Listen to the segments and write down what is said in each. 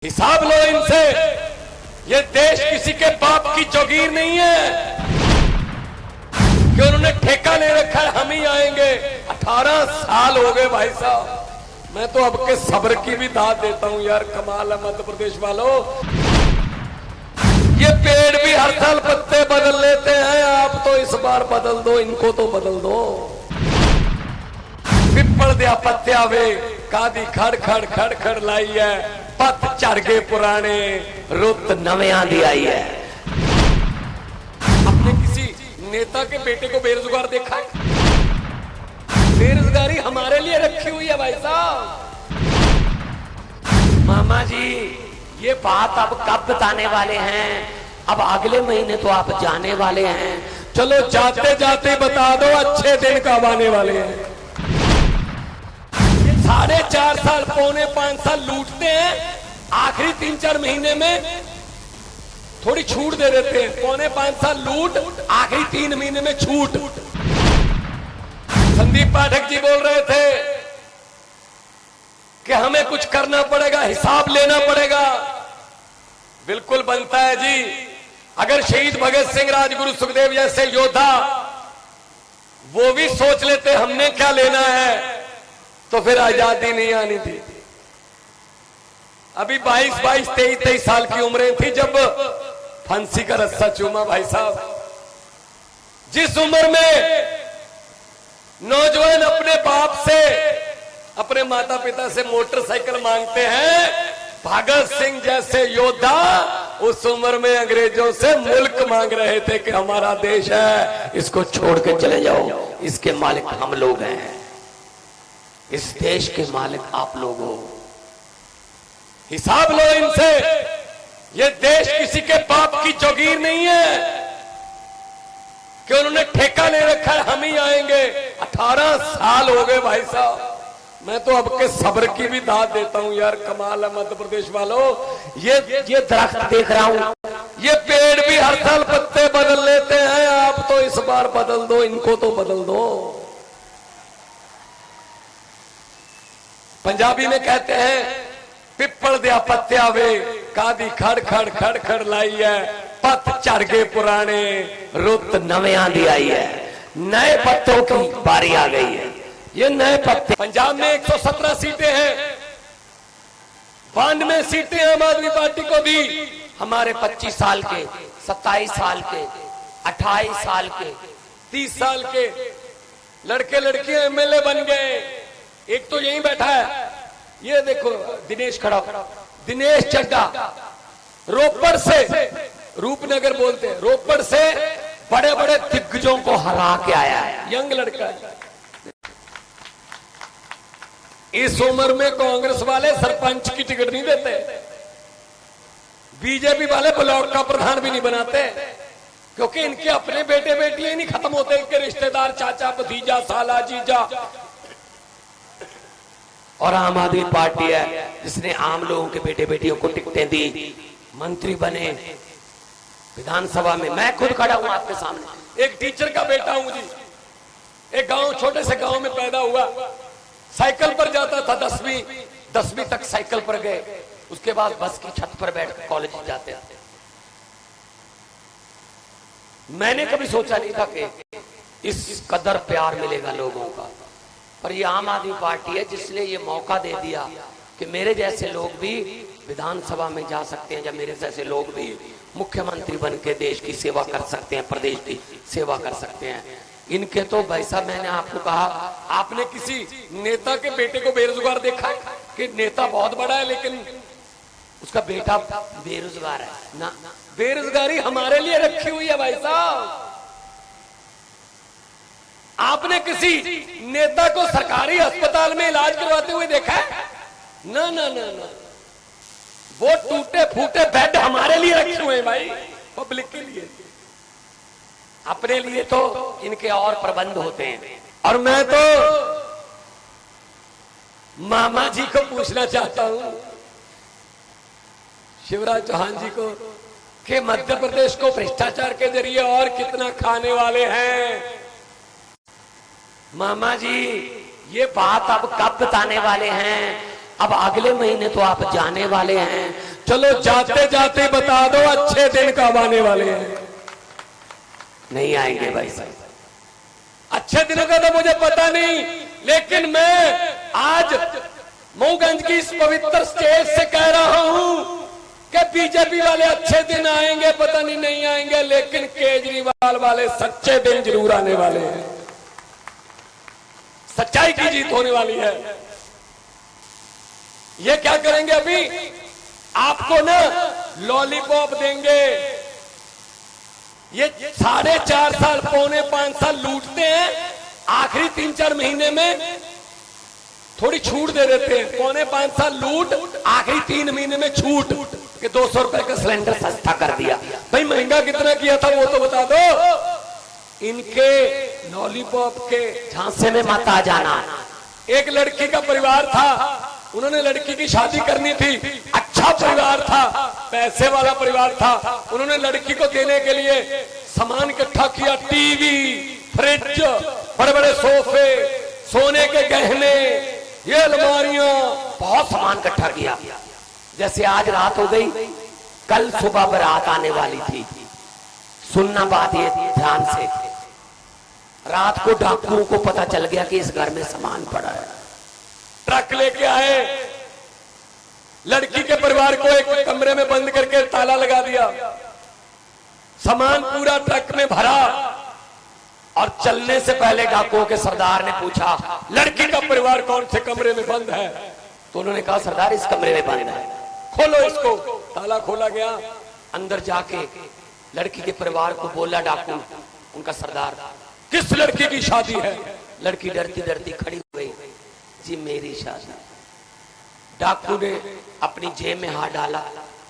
हिसाब लो इनसे। ये देश किसी के बाप की चौकीर नहीं है कि उन्होंने ठेका ले रखा है हम ही आएंगे। 18 साल हो गए भाई साहब। मैं तो अब के सब्र की भी दाद देता हूं यार। कमाल है मध्य प्रदेश वालों। ये पेड़ भी हर साल पत्ते बदल लेते हैं, आप तो इस बार बदल दो, इनको तो बदल दो। पिपल दिया पत्तिया वे कादी खड़ खड़ खड़ खड़ लाई है, पत चढ़ गए पुराने रुत नवे आंधी आई है। आपने किसी नेता के बेटे को बेरोजगार देखा है? बेरोजगारी हमारे लिए रखी हुई है भाई साहब। मामा जी ये बात अब कब बताने वाले हैं? अब अगले महीने तो आप जाने वाले हैं। चलो जाते जाते बता दो अच्छे दिन कब आने वाले हैं। 4.5 साल पौने 5 साल लूटते हैं, आखिरी 3-4 महीने में थोड़ी छूट दे देते हैं। पौने 5 साल लूट, आखिरी 3 महीने में छूट। संदीप पाठक जी बोल रहे थे कि हमें कुछ करना पड़ेगा, हिसाब लेना पड़ेगा। बिल्कुल बनता है जी। अगर शहीद भगत सिंह, राजगुरु सुखदेव जैसे योद्धा वो भी सोच लेते हमने क्या लेना है, तो फिर आजादी नहीं आनी थी। अभी 22, 23 साल की उम्रें थी जब फांसी का रस्सा चूमा भाई साहब। जिस उम्र में नौजवान अपने बाप से, अपने माता पिता से मोटरसाइकिल मांगते हैं, भगत सिंह जैसे योद्धा उस उम्र में अंग्रेजों से मुल्क मांग रहे थे कि हमारा देश है, इसको छोड़ के चले जाओ, इसके मालिक हम लोग हैं, इस देश के मालिक आप लोग हो। हिसाब लो इनसे। ये देश किसी के बाप की चौकीर नहीं है कि उन्होंने ठेका ले रखा है हम ही आएंगे। 18 साल हो गए भाई साहब। मैं तो अब के सब्र की भी दाद देता हूं यार। कमाल है मध्य प्रदेश वालों। ये दरख्त देख रहा हूं, ये पेड़ भी हर साल पत्ते बदल लेते हैं, आप तो इस बार बदल दो, इनको तो बदल दो। पंजाबी में कहते हैं पिपल दिया पत्तिया वे कादी खड़ खड़ खड़ खड़ लाई है, पत चढ़ गए पुराने रुत नवे आंधी आई है। नए पत्तों की बारी आ गई है। ये नए पत्ते। पंजाब में 117 सीटें हैं, 92 सीटें आम आदमी पार्टी को दी। हमारे 25 साल के, 27 साल के, 28 साल के, 30 साल के लड़के लड़कियां एमएलए बन गए। एक तो यहीं बैठा है, ये देखो दिनेश खड़ा, दिनेश चड्डा रोपड़ से, रूपनगर बोलते हैं, रोपड़ से बड़े बड़े दिग्गजों को हरा के आया है। यंग लड़का है। इस उम्र में कांग्रेस वाले सरपंच की टिकट नहीं देते, बीजेपी वाले ब्लॉक का प्रधान भी नहीं बनाते, क्योंकि इनके अपने बेटे बेटियां नहीं खत्म होते। इनके रिश्तेदार, चाचा भतीजा साला जीजा। और आम आदमी पार्टी है जिसने आम लोगों के बेटे बेटियों को टिकटें दी, मंत्री बने विधानसभा में। मैं खुद खड़ा हूं आपके सामने, एक टीचर का बेटा हूं जी। एक गांव, छोटे से गांव में पैदा हुआ, साइकिल पर जाता था। 10वीं तक साइकिल पर गए, उसके बाद बस की छत पर बैठकर कॉलेज जाते थे। मैंने कभी सोचा नहीं था कि इस कदर प्यार मिलेगा लोगों का। पर ये आम आदमी पार्टी है जिसने ये मौका दे दिया कि मेरे जैसे लोग भी विधानसभा में जा सकते हैं, या मेरे जैसे लोग भी मुख्यमंत्री बन के देश की सेवा कर सकते हैं, प्रदेश की सेवा कर सकते हैं। इनके तो भाई साहब, मैंने आपको कहा, आपने किसी नेता के बेटे को बेरोजगार देखा है कि नेता बहुत बड़ा है लेकिन उसका बेटा बेरोजगार है ना? बेरोजगारी हमारे लिए रखी हुई है भाई साहब। आपने किसी नेता को सरकारी अस्पताल में इलाज करवाते हुए देखा है? ना ना ना ना। वो टूटे फूटे बेड हमारे लिए रखे हुए हैं भाई, पब्लिक के लिए। अपने लिए तो इनके और प्रबंध होते हैं। और मैं तो मामा जी को पूछना चाहता हूं, शिवराज चौहान जी को, कि मध्य प्रदेश को भ्रष्टाचार के जरिए और कितना खाने वाले हैं। मामा जी ये बात अब कब बताने वाले हैं? अब अगले महीने तो आप जाने वाले हैं। चलो जाते जाते बता दो अच्छे दिन कब आने वाले हैं। नहीं आएंगे भाई साहब, अच्छे दिनों का तो मुझे पता नहीं, लेकिन मैं आज मऊगंज की इस पवित्र स्टेज से कह रहा हूं कि बीजेपी वाले अच्छे दिन आएंगे, पता नहीं आएंगे, लेकिन केजरीवाल वाले सच्चे दिन जरूर आने वाले हैं। सच्चाई की जीत होने वाली है। ये क्या करेंगे, अभी आपको ना लॉलीपॉप देंगे। ये 4.5 साल, 4.25 साल लूटते हैं, आखिरी 3-4 महीने में थोड़ी छूट दे देते हैं। 4.25 साल लूट, आखिरी 3 महीने में छूट कि 200 रुपए का सिलेंडर सस्ता कर दिया। भाई महंगा कितना किया था वो तो बता दो। इनके लॉलीपॉप के झांसे में मत आ जाना। एक लड़की का परिवार था, उन्होंने लड़की की शादी करनी थी, अच्छा परिवार था, पैसे वाला परिवार था। उन्होंने लड़की को देने के लिए सामान इकट्ठा किया, टीवी, फ्रिज, बड़े बड़े सोफे, सोने के गहने, ये अलमारियां, बहुत सामान इकट्ठा किया। जैसे आज रात हो गई, कल सुबह बारात आने वाली थी। सुनना बात ये ध्यान से, रात को डाकुओं को पता चल गया कि इस घर में सामान पड़ा है। ट्रक लेके आए, लड़की के परिवार को एक कमरे में बंद करके ताला लगा दिया, सामान पूरा ट्रक में भरा, और चलने से पहले डाकुओं के सरदार ने पूछा लड़की का परिवार कौन से कमरे में बंद है। तो उन्होंने कहा सरदार इस कमरे में बंद है, खोलो इसको। ताला खोला गया, अंदर जाके लड़की के परिवार को बोला डाकू, उनका सरदार, किस लड़की की शादी है? लड़की डरती डरती खड़ी हो गई, जी मेरी शादी। डाकू ने अपनी जेब में हाथ डाला,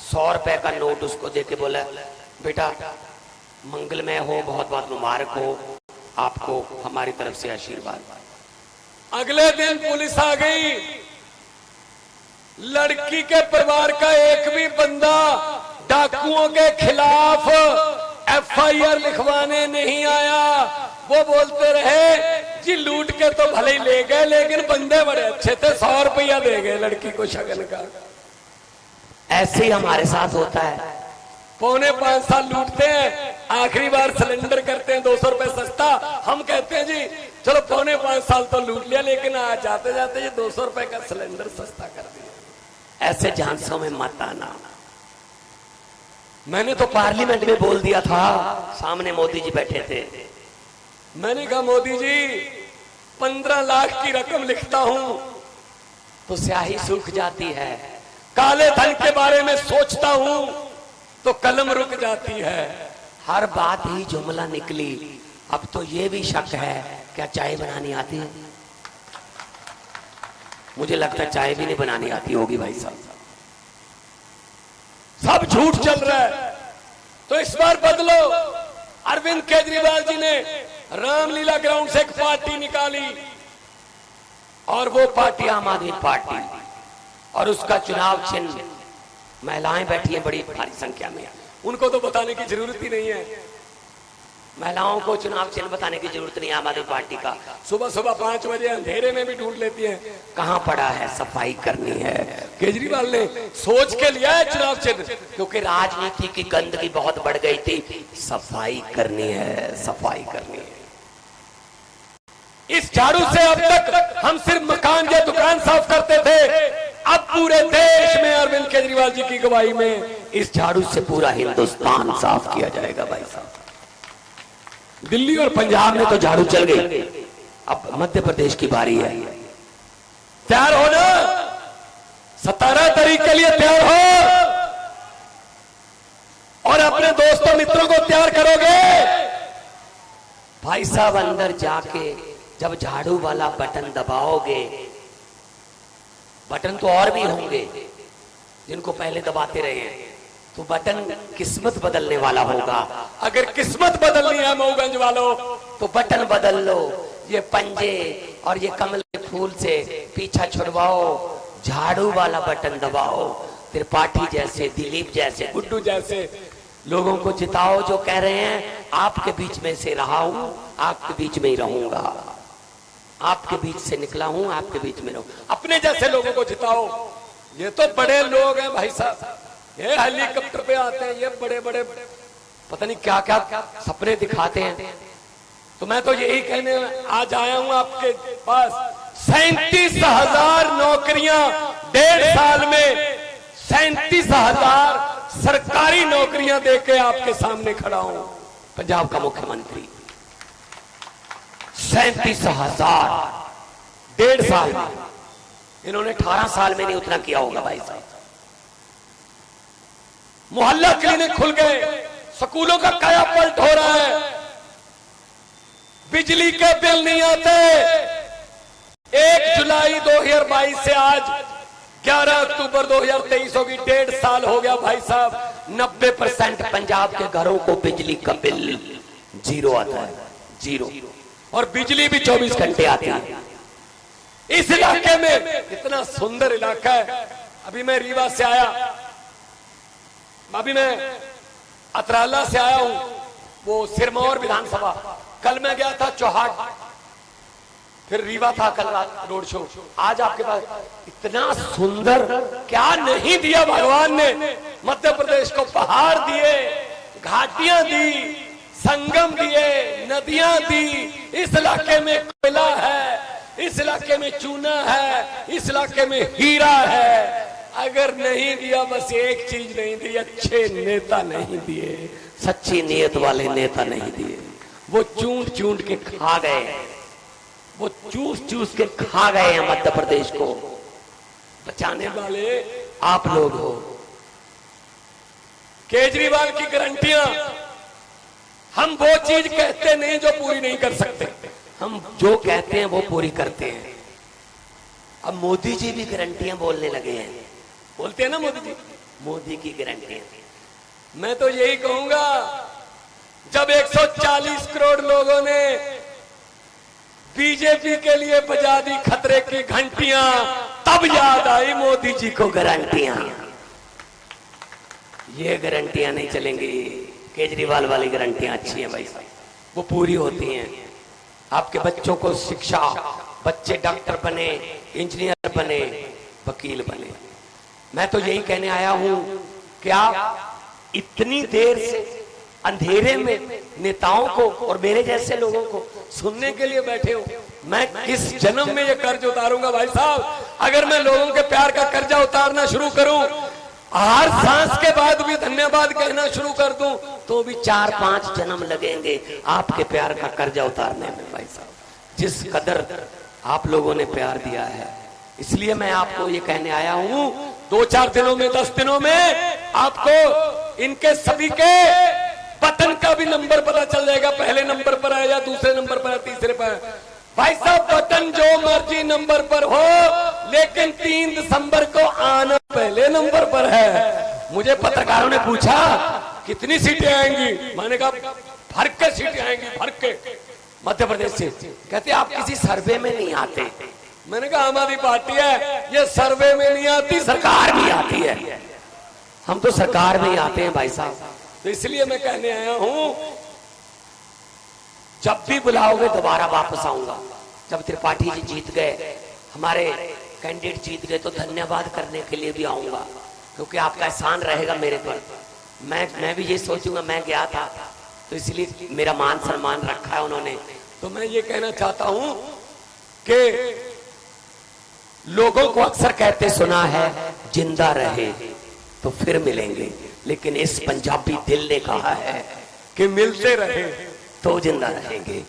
100 रुपए का नोट उसको देके बोला बेटा मंगलमय हो, बहुत बहुत मुबारक हो, आपको हमारी तरफ से आशीर्वाद। अगले दिन पुलिस आ गई, लड़की के परिवार का एक भी बंदा डाकुओं के खिलाफ FIR लिखवाने नहीं आया। वो बोलते रहे जी लूट के तो भले ही ले गए, लेकिन बंदे बड़े अच्छे थे, 100 रुपया दे गए लड़की को शगन का। ऐसे ही हमारे साथ होता है। 4.25 साल लूटते हैं, आखिरी बार सिलेंडर करते हैं 200 रुपए सस्ता। हम कहते हैं जी चलो 4.25 साल तो लूट लिया, लेकिन आज जाते जाते ये 200 रुपए का सिलेंडर सस्ता कर दिया। ऐसे झांसों में मत आना। मैंने तो पार्लियामेंट में बोल दिया था, सामने मोदी जी बैठे थे, मैंने कहा मोदी जी 15 लाख की रकम लिखता हूं तो स्याही सूख जाती है, काले धन के बारे में सोचता हूं तो कलम रुक जाती है। हर बात ही जुमला निकली। अब तो ये भी शक है क्या चाय बनानी आती है? मुझे लगता है चाय भी नहीं बनानी आती होगी भाई साहब। सब झूठ चल रहा है, तो इस बार बदलो। अरविंद केजरीवाल जी ने रामलीला ग्राउंड से एक पार्टी निकाली, और वो पार्टी आम आदमी पार्टी, और उसका चुनाव चिन्ह महिलाएं बैठी हैं बड़ी भारी संख्या में। उनको तो बताने की जरूरत ही नहीं है, महिलाओं को चुनाव चिन्ह बताने की जरूरत नहीं। आम आदमी पार्टी का सुबह सुबह 5 बजे अंधेरे में भी ढूंढ लेती है। कहां पड़ा है, सफाई करनी है। केजरीवाल ने सोच के लिया है चुनाव चिन्ह, क्योंकि राजनीति की गंदगी बहुत बढ़ गई थी। सफाई करनी है, सफाई करनी है। इस झाड़ू से अब तक हम सिर्फ मकान या दुकान साफ करते थे, अब पूरे देश में अरविंद केजरीवाल जी की अगुवाई में इस झाड़ू से पूरा हिंदुस्तान साफ किया जाएगा भाई साहब। दिल्ली और पंजाब में तो झाड़ू चल गई, अब मध्य प्रदेश की बारी है। तैयार हो ना, 17 तारीख के लिए तैयार हो, और अपने दोस्तों मित्रों को तैयार करोगे भाई साहब। अंदर जाके जब झाड़ू वाला बटन दबाओगे, बटन तो और भी होंगे जिनको पहले दबाते रहे हैं, तो बटन किस्मत बदलने वाला होगा। अगर किस्मत बदलनी है मऊगंज वालों, तो बटन बदल लो। ये पंजे और ये कमल के फूल से पीछा छुड़वाओ, झाड़ू वाला बटन दबाओ। त्रिपाठी जैसे, दिलीप जैसे, गुड्डू जैसे लोगों को जिताओ जो कह रहे हैं आपके बीच में से रहा हूं, आपके बीच में ही रहूंगा, आपके बीच से निकला हूं, आपके बीच में रहूंगा। अपने जैसे लोगों को जिताओ। ये तो बड़े लोग हैं भाई साहब, ये हेलीकॉप्टर पे आते हैं, ये बड़े बड़े पता नहीं क्या क्या सपने दिखाते हैं। तो मैं तो यही कहने आज आया हूं आपके पास, 37,000 नौकरियां 1.5 साल में, 37,000 सरकारी नौकरियां देके आपके सामने खड़ा हूं। पंजाब का मुख्यमंत्री 37,000 1.5 साल में, इन्होंने 18 साल में नहीं उतना किया होगा भाई साहब। मोहल्ला क्लिनिक खुल गए, स्कूलों का कायापलट हो रहा है, बिजली के बिल नहीं आते। 1 जुलाई 2022 से आज 11 अक्टूबर 2023 होगी, 1.5 साल हो गया भाई साहब। 90% पंजाब के घरों को बिजली का बिल जीरो आता है, जीरो। और बिजली भी 24 घंटे आती है। इस इलाके में इतना सुंदर इलाका है। अभी मैं रीवा से आया, अभी मैं अतराला से आया हूं, वो सिरमौर विधानसभा। कल मैं गया था चौहाट, फिर रीवा था कल रात रोड शो। आज आपके पास इतना सुंदर, क्या नहीं दिया भगवान ने मध्य प्रदेश को। पहाड़ दिए, घाटियां दी, संगम दिए, नदियां दी। इस इलाके में कोयला है, इस इलाके में चूना है, इस इलाके में हीरा है। अगर नहीं दिया, बस एक चीज नहीं दी, अच्छे नेता नहीं दिए, सच्ची नीयत वाले नेता नहीं दिए। वो चूंट चूंट के खा गए, वो चूस चूस के खा गए हैं मध्य प्रदेश को। बचाने वाले आप लोग हो। केजरीवाल की गारंटियां, हम वो चीज कहते नहीं जो पूरी नहीं कर सकते। हम जो कहते हैं वो पूरी करते हैं। अब मोदी जी भी गारंटियां बोलने लगे हैं। बोलते हैं ना मोदी जी, मोदी की गारंटियां। मैं तो यही कहूंगा, जब 140 करोड़ लोगों ने बीजेपी के लिए बजा दी खतरे की घंटियां, तब याद आई मोदी जी को गारंटियां। ये गारंटियां नहीं चलेंगी। केजरीवाल वाली गारंटियां अच्छी हैं भाई साहब, वो पूरी होती हैं। आपके बच्चों को शिक्षा, बच्चे डॉक्टर बने, इंजीनियर बने, वकील बने। मैं तो यही कहने आया हूं, क्या इतनी देर से अंधेरे में नेताओं को और मेरे जैसे लोगों को सुनने के लिए बैठे हो? मैं किस जन्म में ये कर्ज उतारूंगा भाई साहब? अगर मैं लोगों के प्यार का कर्जा उतारना शुरू करूं, हर सांस के बाद भी धन्यवाद कहना शुरू कर दूं, तो भी 4-5 जन्म लगेंगे आपके प्यार का कर्जा उतारने में भाई साहब। जिस कदर आप लोगों ने प्यार दिया है, इसलिए मैं आपको ये कहने आया हूं, 2-4 दिनों में, 10 दिनों में आपको इनके सभी के बटन का भी नंबर पता चल जाएगा। पहले नंबर पर है या दूसरे नंबर पर है, तीसरे पर है। भाई साहब, बटन जो मर्जी नंबर पर हो, लेकिन 3 दिसंबर को आना पहले नंबर पर है। मुझे पत्रकारों ने पूछा कितनी सीटें आएंगी, मैंने कहा भर के सीटें आएंगी, भर के मध्य प्रदेश से। कहते आप किसी सर्वे में नहीं आते। मैंने कहा आम आदमी पार्टी है, ये सर्वे में नहीं आती, सरकार में आती है। हम तो सरकार में ही आते हैं भाई साहब। तो इसलिए मैं कहने आया हूं, जब भी बुलाओगे दोबारा वापस आऊंगा। जब त्रिपाठी जी जीत गए, हमारे कैंडिडेट जीत गए, तो धन्यवाद करने के लिए भी आऊंगा, क्योंकि आपका एहसान रहेगा मेरे पर। मैं भी ये सोचूंगा, मैं गया था तो इसलिए मेरा मान सम्मान रखा है उन्होंने। तो मैं ये कहना चाहता हूं कि लोगों को अक्सर कहते सुना है, जिंदा रहे तो फिर मिलेंगे, लेकिन इस पंजाबी दिल ने कहा है कि मिलते रहे तो जिंदा रहेंगे।